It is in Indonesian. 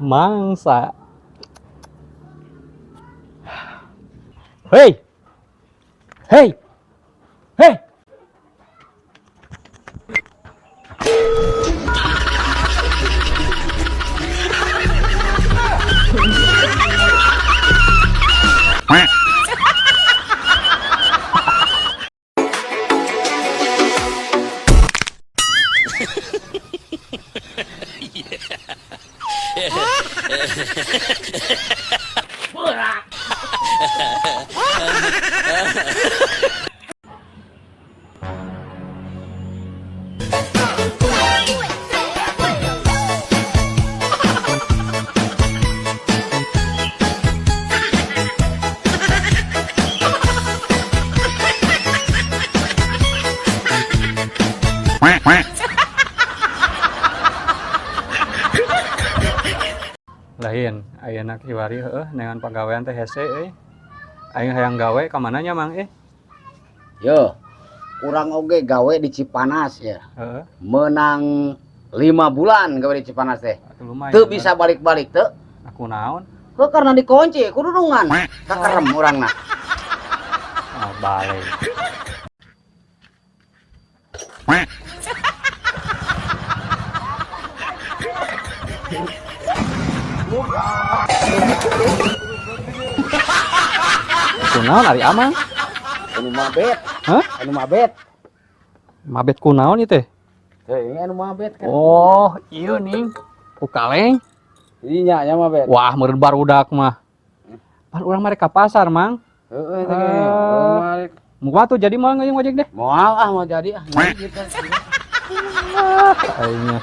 Mangsa. Hei. Hei. Hei. Lain, ayeuna kiwari heueuh dengan pagawean teh hese euy. Aing hayang gawe ka mananya Mang Yo, kurang oge gawe di Cipanas ya. Heeh. Menang 5 bulan gawe di Cipanas teh. Lumayan. Teu bisa balik-balik teu. Aku naon? Heuh karena dikunci kudu nungan. Kakerem urangna. Ah, balik. Kunaon ari Amang? Anu mabet. Hah? Anu mabet. Mabet kunaon ieu teh? Teh anu mabet kan. Oh, ieu ning. Ku kaleng. Inya nya mabet. Wah, meureun barudak mah. Pan urang mah rek ka pasar, Mang. Heeh teh ge. Mual tuh jadi moal ngeuing ojek deh. Moal ah mau jadi ah. Kita. Aingnya.